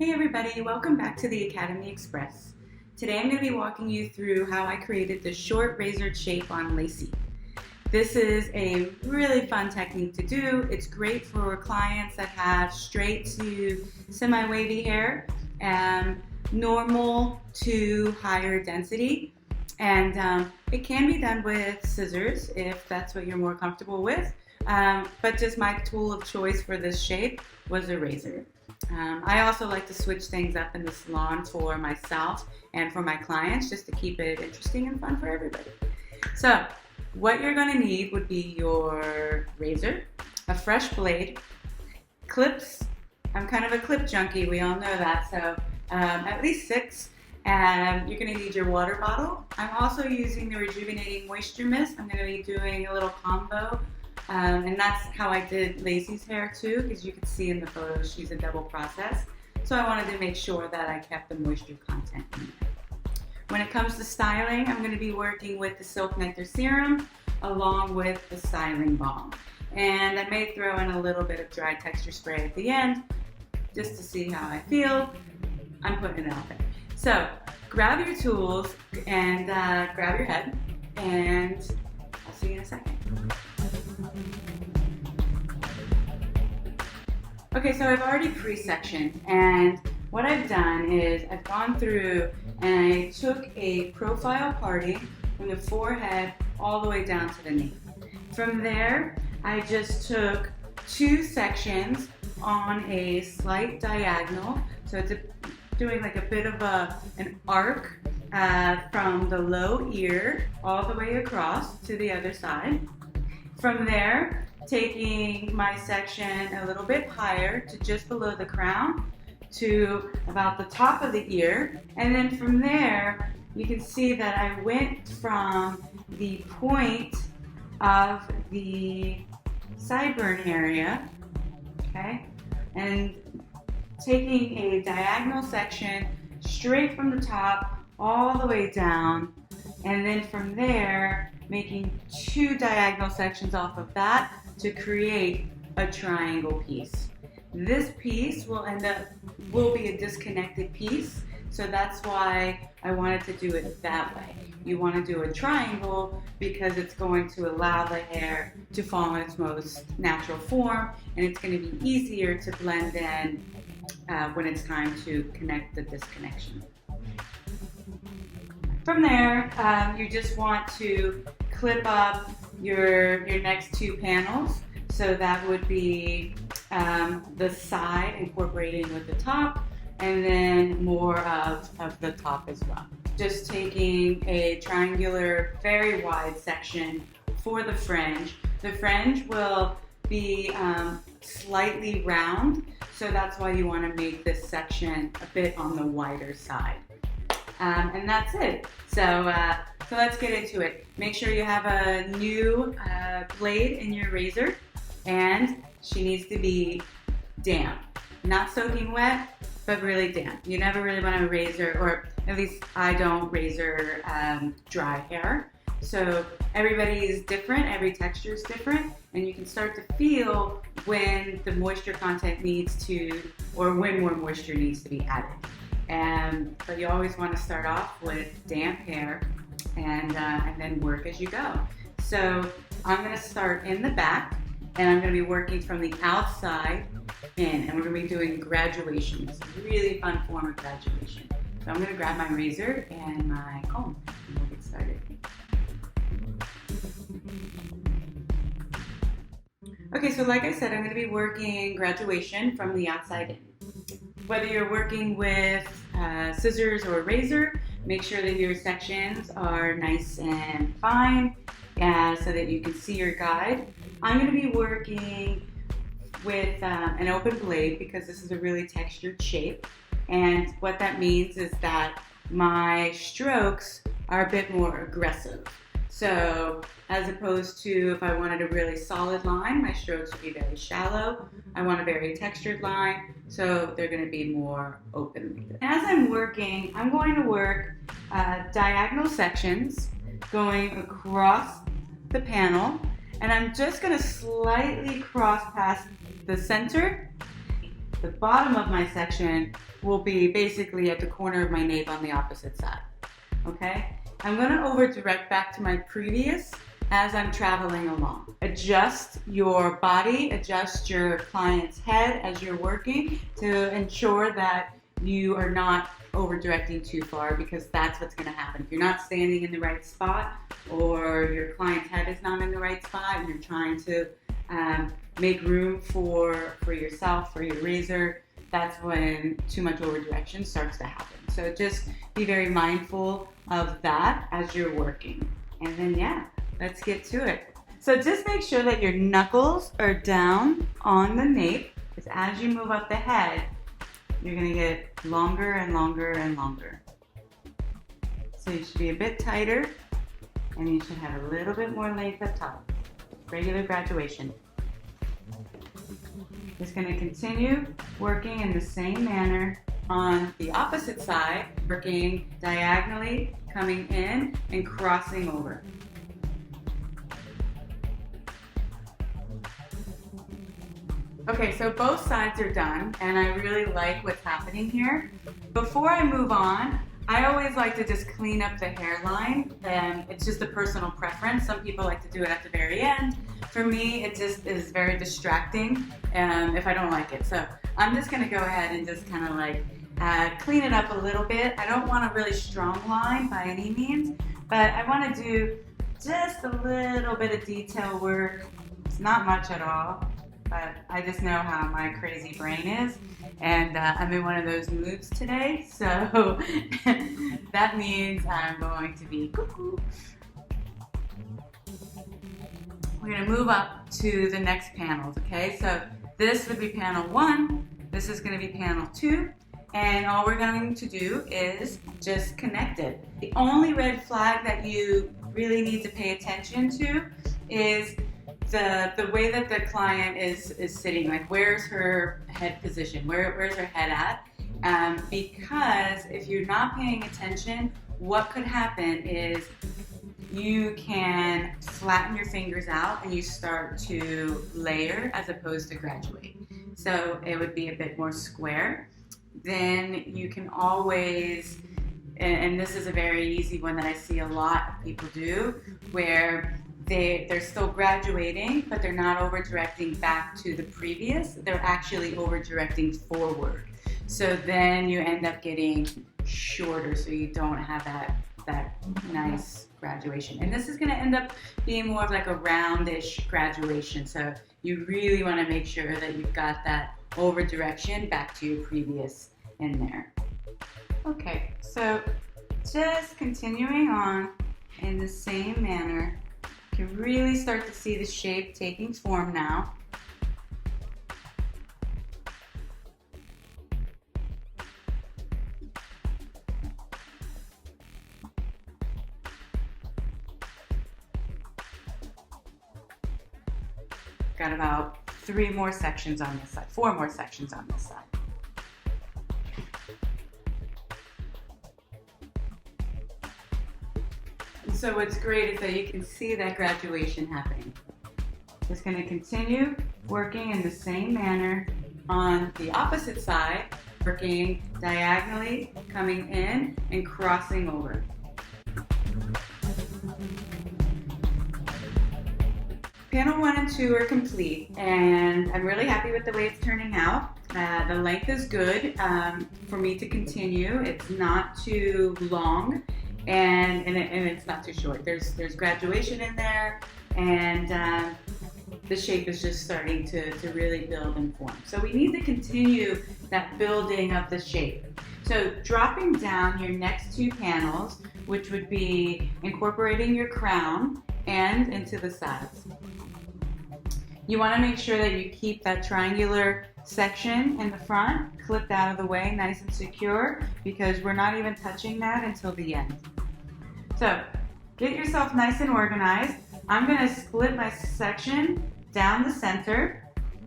Hey everybody, welcome back to the Academy Express. Today I'm going to be walking you through how I created the short razored shape on lacy. This is a really fun technique to do. It's great for clients that have straight to semi-wavy hair, normal to higher density, and it can be done with scissors if that's what you're more comfortable with, but just my tool of choice for this shape was a razor. I also like to switch things up in the salon for myself and for my clients just to keep it interesting and fun for everybody. So what you're going to need would be your razor, a fresh blade, clips. I'm kind of a clip junkie, we all know that, so at least 6. And you're going to need your water bottle. I'm also using the Rejuvenating Moisture Mist. I'm going to be doing a little combo. And that's how I did Lacey's hair too, because you could see in the photos she's a double process. So I wanted to make sure that I kept the moisture content in there. When it comes to styling, I'm going to be working with the Silk Nectar Serum along with the styling balm. And I may throw in a little bit of dry texture spray at the end just to see how I feel. I'm putting it out there. So grab your tools and grab your head, and I'll see you in a second. Okay, so I've already pre-sectioned, and what I've done is I've gone through and I took a profile parting from the forehead all the way down to the knee. From there, I just took 2 sections on a slight diagonal, so it's doing like a bit of an arc from the low ear all the way across to the other side. From there, taking my section a little bit higher to just below the crown to about the top of the ear, and then from there you can see that I went from the point of the sideburn area, okay, and taking a diagonal section straight from the top all the way down, and then from there making 2 diagonal sections off of that to create a triangle piece. This piece will be a disconnected piece, so that's why I wanted to do it that way. You want to do a triangle because it's going to allow the hair to fall in its most natural form, and it's going to be easier to blend in when it's time to connect the disconnection. From there, you just want to clip up your next 2 panels. So that would be the side incorporating with the top, and then more of the top as well. Just taking a triangular, very wide section for the fringe. The fringe will be slightly round, so that's why you want to make this section a bit on the wider side. And that's it. So let's get into it. Make sure you have a new blade in your razor, and she needs to be damp. Not soaking wet, but really damp. You never really want to razor, or at least I don't razor dry hair. So everybody is different, every texture is different, and you can start to feel when the moisture content needs to, or when more moisture needs to be added. But you always want to start off with damp hair and then work as you go. So I'm going to start in the back, and I'm going to be working from the outside in, and we're going to be doing graduation. It's a really fun form of graduation. So I'm going to grab my razor and my comb, and we'll get started. Okay, so like I said, I'm going to be working graduation from the outside in. Whether you're working with scissors or razor, make sure that your sections are nice and fine so that you can see your guide. I'm going to be working with an open blade because this is a really textured shape, and what that means is that my strokes are a bit more aggressive. So as opposed to if I wanted a really solid line, my strokes would be very shallow. I want a very textured line, so they're going to be more open. As I'm working, I'm going to work diagonal sections going across the panel, and I'm just going to slightly cross past the center The bottom of my section will be basically at the corner of my nape on the opposite side. Okay? I'm going to over direct back to my previous as I'm traveling along. Adjust your body, adjust your client's head as you're working to ensure that you are not over directing too far, because that's what's going to happen. If you're not standing in the right spot, or your client's head is not in the right spot, and you're trying to make room for yourself, for your razor, that's when too much over direction starts to happen. So just be very mindful of that as you're working. And then yeah, let's get to it. So just make sure that your knuckles are down on the nape, because as you move up the head, you're going to get longer and longer and longer. So you should be a bit tighter, and you should have a little bit more length up top. Regular graduation. Just going to continue working in the same manner on the opposite side, working diagonally, coming in and crossing over. Okay, so both sides are done, and I really like what's happening here. Before I move on, I always like to just clean up the hairline, and it's just a personal preference. Some people like to do it at the very end. For me, it just is very distracting if I don't like it. So I'm just gonna go ahead and just kind of like clean it up a little bit. I don't want a really strong line by any means, but I want to do just a little bit of detail work. It's not much at all, but I just know how my crazy brain is, and I'm in one of those moods today, so that means I'm going to be cuckoo. We're going to move up to the next panels, okay? So this would be panel 1, this is going to be panel 2, and all we're going to do is just connect it. The only red flag that you really need to pay attention to is the way that the client is sitting, like where's her head position, where's her head at, because if you're not paying attention, what could happen is you can flatten your fingers out and you start to layer as opposed to graduate. So it would be a bit more square. Then you can always, and this is a very easy one that I see a lot of people do, where they're still graduating, but they're not over directing back to the previous. They're actually over directing forward. So then you end up getting shorter, so you don't have that nice graduation. And this is going to end up being more of like a roundish graduation. So you really want to make sure that you've got that over direction back to your previous in there. Okay, so just continuing on in the same manner. You can really start to see the shape taking form now. Got about 3 more sections on this side, 4 more sections on this side. So what's great is that you can see that graduation happening. Just going to continue working in the same manner on the opposite side, working diagonally, coming in and crossing over. Panel 1 and 2 are complete, and I'm really happy with the way it's turning out. The length is good for me to continue. It's not too long. And it's not too short. There's graduation in there, and the shape is just starting to really build and form. So we need to continue that building of the shape. So dropping down your next 2 panels, which would be incorporating your crown and into the sides. You want to make sure that you keep that triangular section in the front clipped out of the way, nice and secure, because we're not even touching that until the end. So get yourself nice and organized. I'm going to split my section down the center,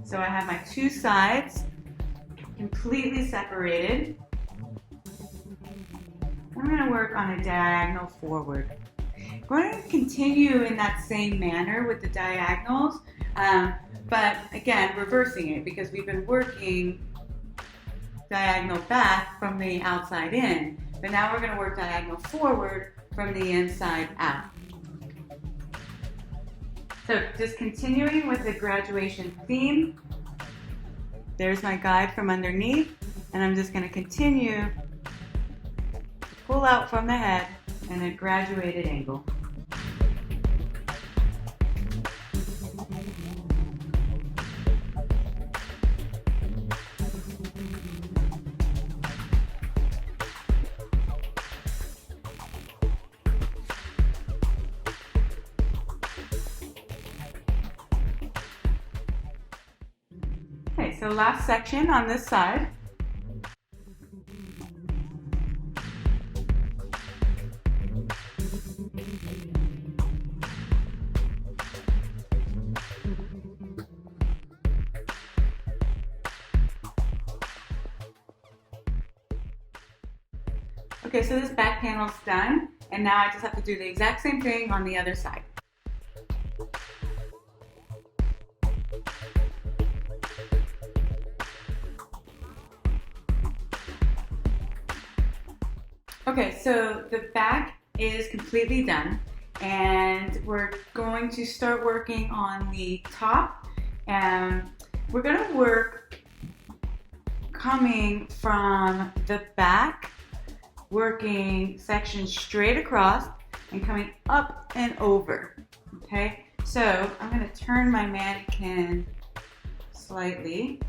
so I have my 2 sides completely separated. I'm going to work on a diagonal forward. We're going to continue in that same manner with the diagonals, but again, reversing it, because we've been working diagonal back from the outside in, but now we're going to work diagonal forward from the inside out. So just continuing with the graduation theme, there's my guide from underneath, and I'm just going to continue to pull out from the head in a graduated angle. Okay, so last section on this side. Okay, so this back panel's done, and now I just have to do the exact same thing on the other side. Okay, so the back is completely done, and we're going to start working on the top, and we're going to work coming from the back, working sections straight across and coming up and over. Okay, so I'm going to turn my mannequin slightly.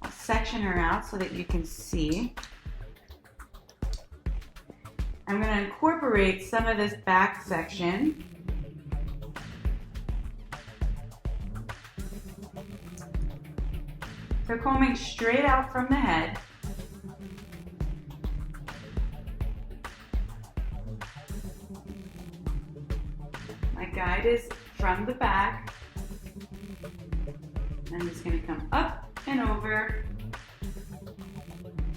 I'll section her out so that you can see. I'm going to incorporate some of this back section. So combing straight out from the head. My guide is from the back. I'm just going to come up and over,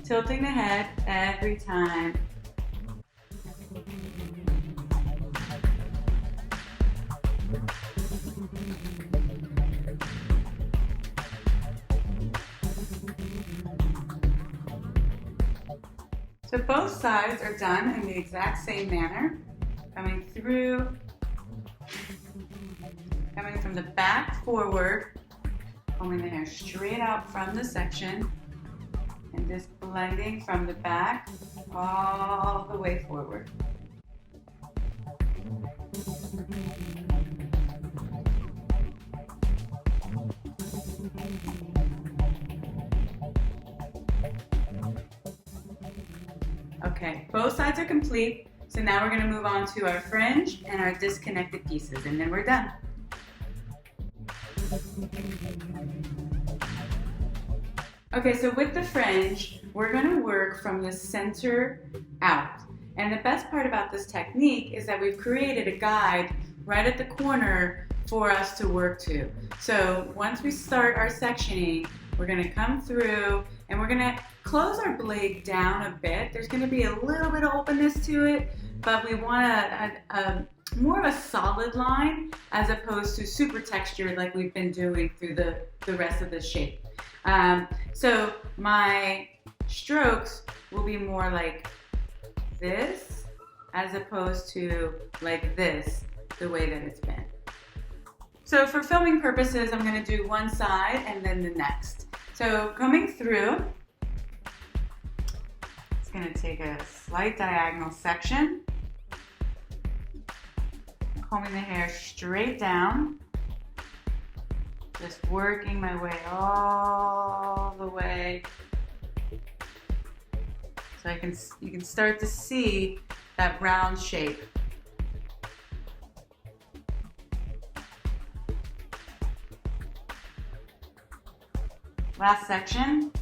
tilting the head every time. So both sides are done in the exact same manner, coming through, coming from the back forward, combing the hair straight out from the section, and just blending from the back all the way forward. Okay, both sides are complete, so now we're going to move on to our fringe and our disconnected pieces, and then we're done. Okay, so with the fringe, we're going to work from the center out. And the best part about this technique is that we've created a guide right at the corner for us to work to. So once we start our sectioning, we're going to come through and we're going to close our blade down a bit. There's going to be a little bit of openness to it, but we want a more of a solid line as opposed to super textured like we've been doing through the rest of the shape. So my strokes will be more like this as opposed to like this, the way that it's been. So for filming purposes, I'm going to do one side and then the next. So coming through, it's going to take a slight diagonal section, combing the hair straight down, just working my way all the way so you can start to see that round shape. Last section,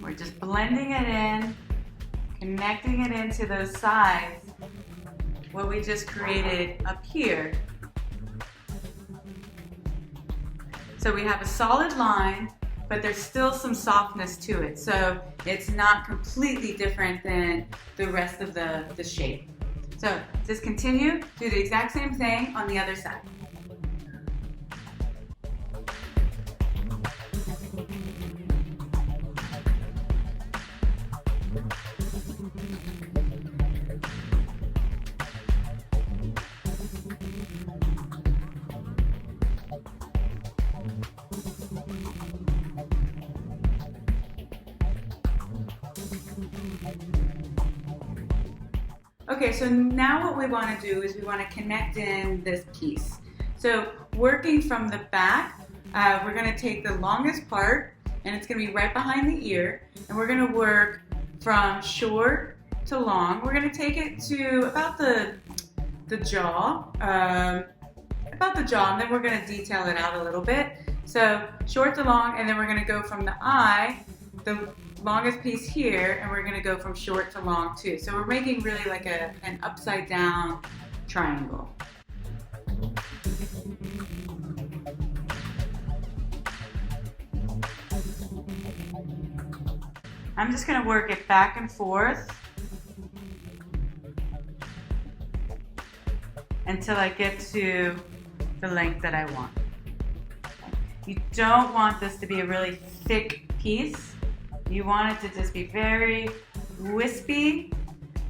we're just blending it in, connecting it into those sides, what we just created up here. So we have a solid line, but there's still some softness to it. So it's not completely different than the rest of the shape. So just continue, do the exact same thing on the other side. Okay, so now what we want to do is we want to connect in this piece. So working from the back, we're going to take the longest part, and it's going to be right behind the ear, and we're going to work from short to long. We're going to take it to about the jaw, and then we're going to detail it out a little bit. So short to long, and then we're going to go from the eye, the longest piece here, and we're going to go from short to long too. So we're making really like an upside down triangle. I'm just going to work it back and forth until I get to the length that I want. You don't want this to be a really thick piece. You want it to just be very wispy,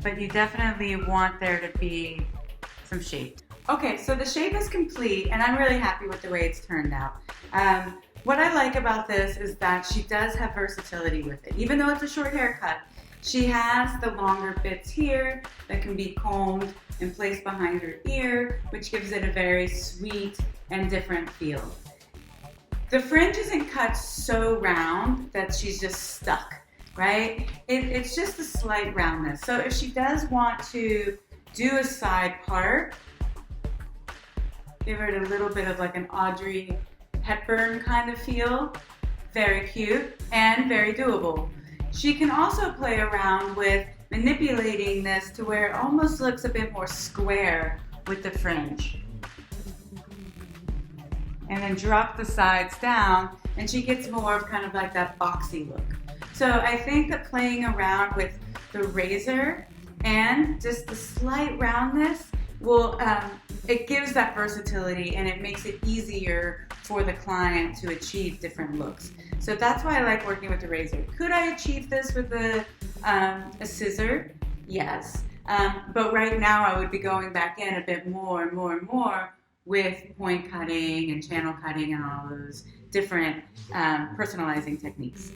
but you definitely want there to be some shape. Okay, so the shape is complete, and I'm really happy with the way it's turned out. What I like about this is that she does have versatility with it. Even though it's a short haircut, she has the longer bits here that can be combed and placed behind her ear, which gives it a very sweet and different feel. The fringe isn't cut so round that she's just stuck, right? It's just a slight roundness. So if she does want to do a side part, give her a little bit of like an Audrey Hepburn kind of feel. Very cute and very doable. She can also play around with manipulating this to where it almost looks a bit more square with the fringe. And then drop the sides down, and she gets more of kind of like that boxy look. So I think that playing around with the razor and just the slight roundness will, it gives that versatility, and it makes it easier for the client to achieve different looks. So that's why I like working with the razor. Could I achieve this with a scissor? Yes. But right now I would be going back in a bit more and more and more with point cutting and channel cutting and all those different personalizing techniques.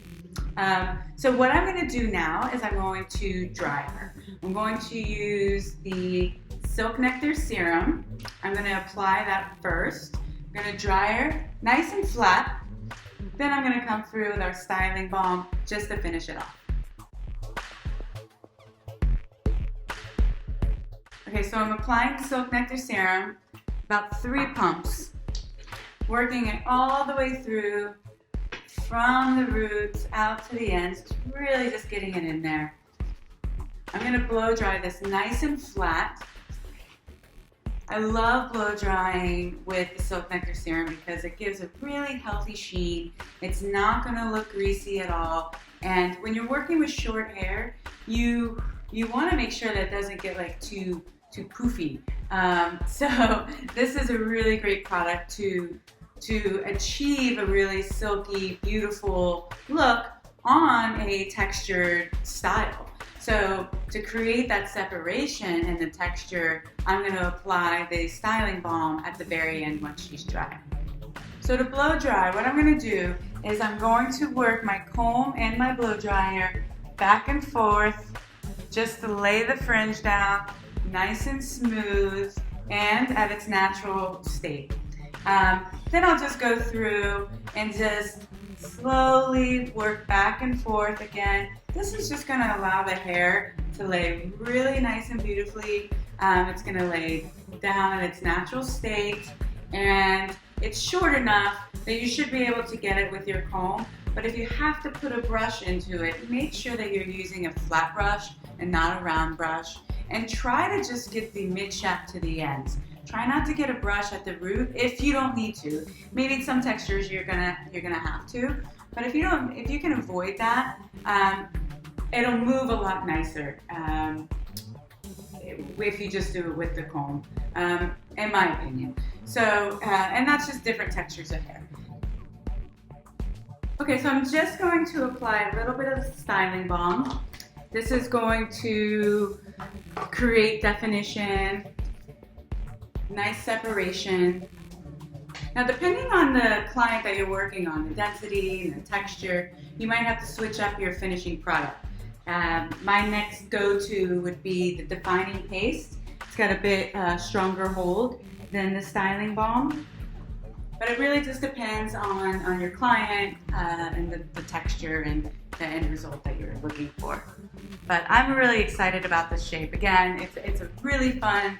So what I'm going to do now is I'm going to dry her. I'm going to use the Silk Nectar Serum. I'm going to apply that first. I'm going to dry her nice and flat. Then I'm going to come through with our styling balm just to finish it off. Okay, so I'm applying the Silk Nectar Serum, about 3 pumps, working it all the way through from the roots out to the ends, really just getting it in there. I'm going to blow dry this nice and flat. I love blow drying with the Silk Nectar Serum because it gives a really healthy sheen. It's not going to look greasy at all. And when you're working with short hair, you want to make sure that it doesn't get like too poofy. So this is a really great product to achieve a really silky, beautiful look on a textured style. So to create that separation in the texture, I'm going to apply the styling balm at the very end once she's dry. So to blow dry, what I'm going to do is I'm going to work my comb and my blow dryer back and forth just to lay the fringe down nice and smooth and at its natural state. Then I'll just go through and just slowly work back and forth again. This is just going to allow the hair to lay really nice and beautifully. It's going to lay down in its natural state, and it's short enough that you should be able to get it with your comb. But if you have to put a brush into it, make sure that you're using a flat brush and not a round brush, and try to just get the mid-shaft to the ends. Try not to get a brush at the root if you don't need to. Maybe some textures you're gonna have to, but if you can avoid that, it'll move a lot nicer if you just do it with the comb, in my opinion. So, and that's just different textures of hair. Okay, so I'm just going to apply a little bit of styling balm. This is going to create definition, nice separation. Now, depending on the client that you're working on, the density and the texture, you might have to switch up your finishing product. My next go-to would be the defining paste. It's got a bit stronger hold than the styling balm. But it really just depends on your client and the texture and the end result that you're looking for. But I'm really excited about this shape. Again, it's a really fun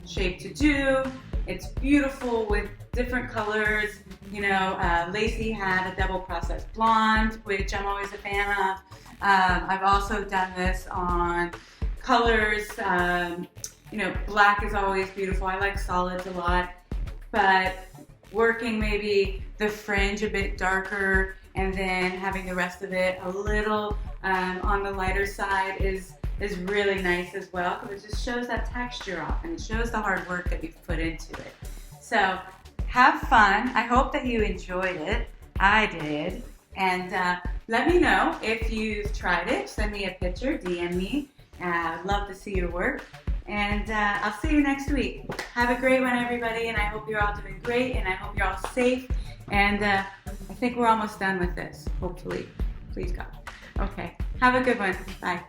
shape to do. It's beautiful with different colors. You know, Lacey had a double processed blonde, which I'm always a fan of. I've also done this on colors. You know, black is always beautiful. I like solids a lot, but working maybe the fringe a bit darker and then having the rest of it a little on the lighter side is really nice as well, because it just shows that texture off and it shows the hard work that we've put into it. So have fun. I hope that you enjoyed it. I did. And let me know if you've tried it. Send me a picture, DM me. I'd love to see your work. And I'll see you next week. Have a great one, everybody, and I hope you're all doing great, and I hope you're all safe. And I think we're almost done with this, hopefully. Please God. Okay. Have a good one. Bye.